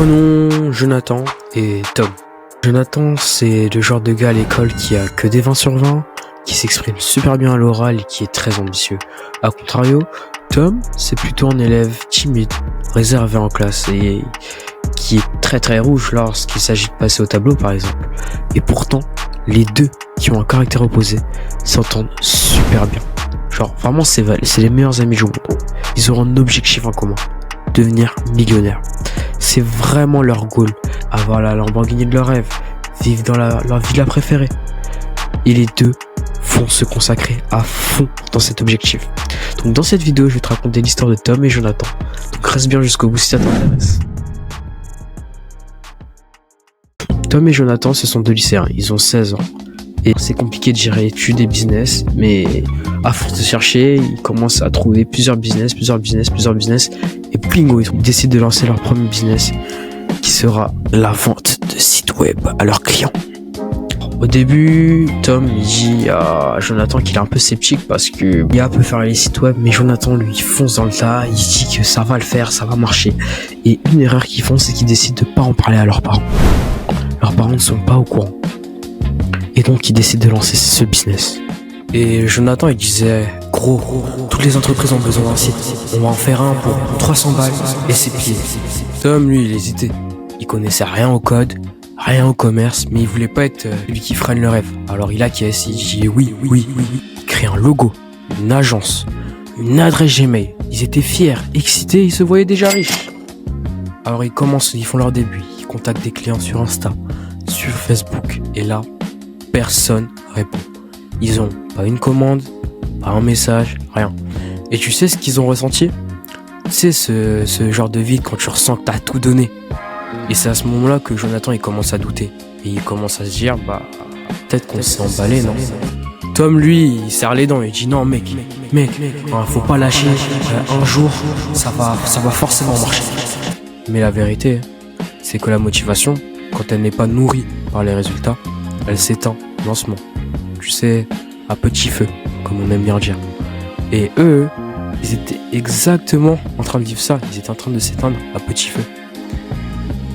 Prenons Jonathan et Tom. Jonathan, c'est le genre de gars à l'école qui a que des 20 sur 20, qui s'exprime super bien à l'oral et qui est très ambitieux. A contrario, Tom, c'est plutôt un élève timide, réservé en classe et qui est très très rouge lorsqu'il s'agit de passer au tableau par exemple. Et pourtant, les deux qui ont un caractère opposé s'entendent super bien. Genre vraiment c'est les meilleurs amis du monde. Ils auront un objectif en commun, devenir millionnaire. C'est vraiment leur goal, avoir la Lamborghini de leur rêve, vivre dans leur villa préférée. Et les deux vont se consacrer à fond dans cet objectif. Donc dans cette vidéo, je vais te raconter l'histoire de Tom et Jonathan. Donc reste bien jusqu'au bout si ça t'intéresse. Tom et Jonathan, ce sont deux lycéens, ils ont 16 ans. Et c'est compliqué de gérer études et business, mais à force de chercher, ils commencent à trouver plusieurs business, et plingo, ils décident de lancer leur premier business, qui sera la vente de sites web à leurs clients. Au début, Tom il dit à Jonathan qu'il est un peu sceptique parce que il peut faire les sites web, mais Jonathan lui fonce dans le tas, il dit que ça va le faire, ça va marcher. Et une erreur qu'ils font, c'est qu'ils décident de pas en parler à leurs parents. Leurs parents ne sont pas au courant. Et donc ils décident de lancer ce business. Et Jonathan il disait gros, toutes les entreprises ont besoin d'un site. On va en faire un pour 300 balles et c'est plié. Tom lui il hésitait. Il connaissait rien au code, rien au commerce, mais il voulait pas être celui qui freine le rêve. Alors il acquiesce, il dit oui. Il crée un logo, une agence, une adresse Gmail. Ils étaient fiers, excités, ils se voyaient déjà riches. Alors ils font leur début, ils contactent des clients sur Insta, sur Facebook, et là, personne répond. Ils ont pas une commande, pas un message, rien. Et tu sais ce qu'ils ont ressenti? C'est ce genre de vide quand tu ressens que t'as tout donné. Et c'est à ce moment-là que Jonathan il commence à douter. Et il commence à se dire, peut-être qu'on s'est emballé, non? Tom lui, il serre les dents, il dit non mec, faut pas lâcher, un jour, ça va forcément marcher. Mais la vérité, c'est que la motivation, quand elle n'est pas nourrie par les résultats, elle s'éteint lentement. Tu sais, à petit feu, comme on aime bien dire. Et eux, ils étaient exactement en train de vivre ça. Ils étaient en train de s'éteindre à petit feu.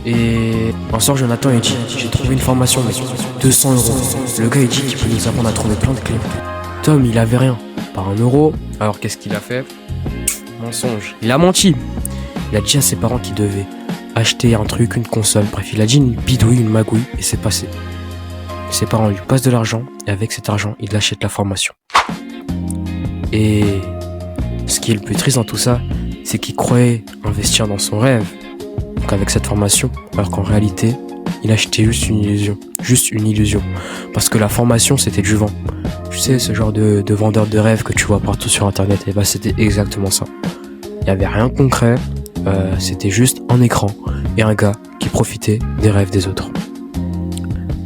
Et un soir, Jonathan il dit, j'ai trouvé une formation, mec, 200 €. Le gars il dit qu'il peut nous apprendre à trouver plein de clés. Tom, il avait rien, pas un euro. Alors qu'est-ce qu'il a fait? Mensonge. Il a menti. Il a dit à ses parents qu'il devait acheter un truc, une console. Bref, il a dit une bidouille, une magouille, et c'est passé. Ses parents lui passent de l'argent, et avec cet argent, il achète la formation. Et ce qui est le plus triste dans tout ça, c'est qu'il croyait investir dans son rêve, donc avec cette formation, alors qu'en réalité, il achetait juste une illusion. Parce que la formation, c'était du vent. Tu sais, ce genre de vendeur de rêve que tu vois partout sur internet, et c'était exactement ça. Il n'y avait rien de concret, c'était juste un écran et un gars qui profitait des rêves des autres.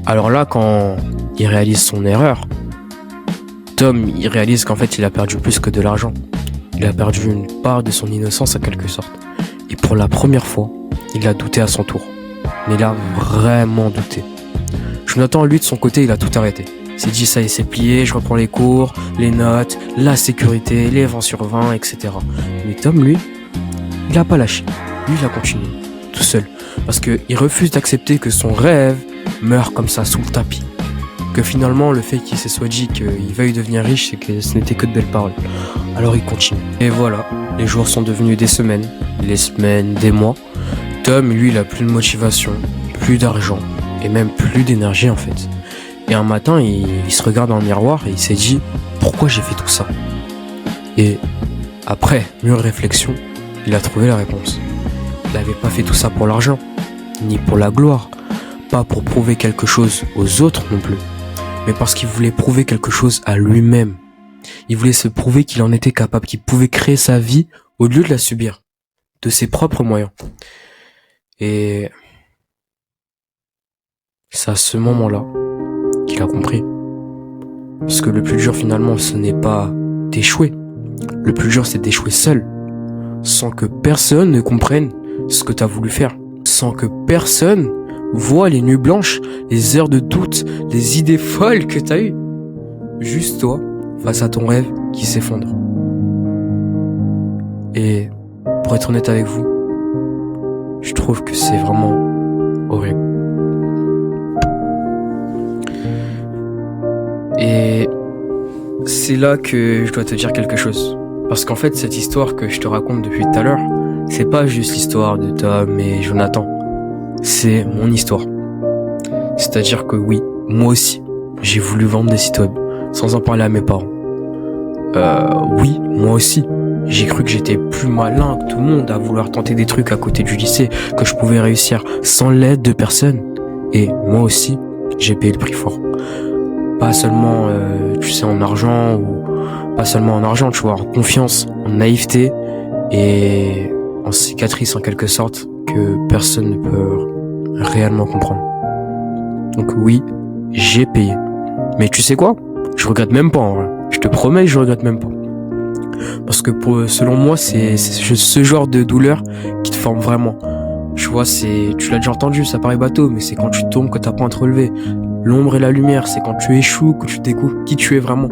Alors là, quand il réalise son erreur, Tom, il réalise qu'en fait, il a perdu plus que de l'argent. Il a perdu une part de son innocence, en quelque sorte. Et pour la première fois, il a douté à son tour. Mais il a vraiment douté. Jonathan, lui, de son côté, il a tout arrêté. Il s'est dit, ça y est, c'est plié, je reprends les cours, les notes, la sécurité, les 20 sur 20, etc. Mais Tom, lui, il a pas lâché. Lui, il a continué, tout seul. Parce qu'il refuse d'accepter que son rêve meurt comme ça, sous le tapis. Que finalement, le fait qu'il se soit dit qu'il veuille devenir riche, c'est que ce n'était que de belles paroles. Alors il continue. Et voilà, les jours sont devenus des semaines, les semaines, des mois. Tom, lui, il a plus de motivation, plus d'argent, et même plus d'énergie en fait. Et un matin, il se regarde dans le miroir et il s'est dit, pourquoi j'ai fait tout ça? Et après mûre réflexion, il a trouvé la réponse. Il n'avait pas fait tout ça pour l'argent, ni pour la gloire, pas pour prouver quelque chose aux autres non plus, mais parce qu'il voulait prouver quelque chose à lui-même. Il voulait se prouver qu'il en était capable, qu'il pouvait créer sa vie au lieu de la subir, de ses propres moyens. Et c'est à ce moment-là qu'il a compris. Parce que le plus dur finalement, ce n'est pas d'échouer. Le plus dur, c'est d'échouer seul, sans que personne ne comprenne ce que tu as voulu faire, sans que personne voit les nuits blanches, les heures de doute, les idées folles que tu as eues. Juste toi, face à ton rêve qui s'effondre. Et pour être honnête avec vous, Je trouve que c'est vraiment horrible. Et c'est là que je dois te dire quelque chose. Parce qu'en fait, cette histoire que je te raconte depuis tout à l'heure, c'est pas juste l'histoire de Tom et Jonathan. C'est mon histoire. C'est-à-dire que oui, moi aussi, j'ai voulu vendre des sites web sans en parler à mes parents. Oui, moi aussi, j'ai cru que j'étais plus malin que tout le monde à vouloir tenter des trucs à côté du lycée, que je pouvais réussir sans l'aide de personne. Et moi aussi, j'ai payé le prix fort. Pas seulement, tu sais, en argent, ou pas seulement en argent, tu vois, en confiance, en naïveté et en cicatrice en quelque sorte que personne ne peut réellement comprendre. Donc oui, j'ai payé. Mais tu sais quoi? Je regrette même pas en vrai. Je te promets, je regrette même pas. Parce que selon moi, c'est ce genre de douleur qui te forme vraiment. Tu vois, tu l'as déjà entendu, ça paraît bateau, mais c'est quand tu tombes que t'apprends à te relever. L'ombre et la lumière, c'est quand tu échoues que tu découvres qui tu es vraiment.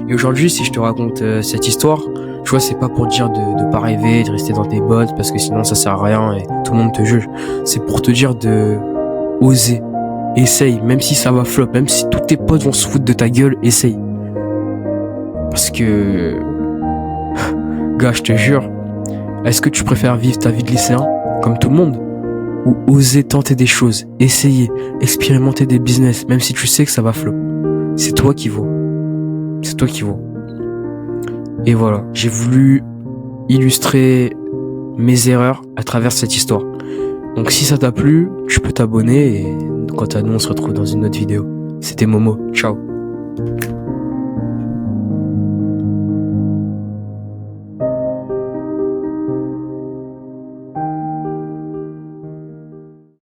Et aujourd'hui, si je te raconte cette histoire, tu vois, c'est pas pour dire de pas rêver, de rester dans tes bottes, parce que sinon ça sert à rien et tout le monde te juge. C'est pour te dire de oser. Essaye, même si ça va flop, même si tous tes potes vont se foutre de ta gueule, essaye. Parce que, gars, je te jure, est-ce que tu préfères vivre ta vie de lycéen, comme tout le monde, ou oser tenter des choses, essayer, expérimenter des business, même si tu sais que ça va flop? C'est toi qui vaux. C'est toi qui vaux. Et voilà, j'ai voulu illustrer mes erreurs à travers cette histoire. Donc si ça t'a plu, tu peux t'abonner et quant à nous, on se retrouve dans une autre vidéo. C'était Momo, ciao.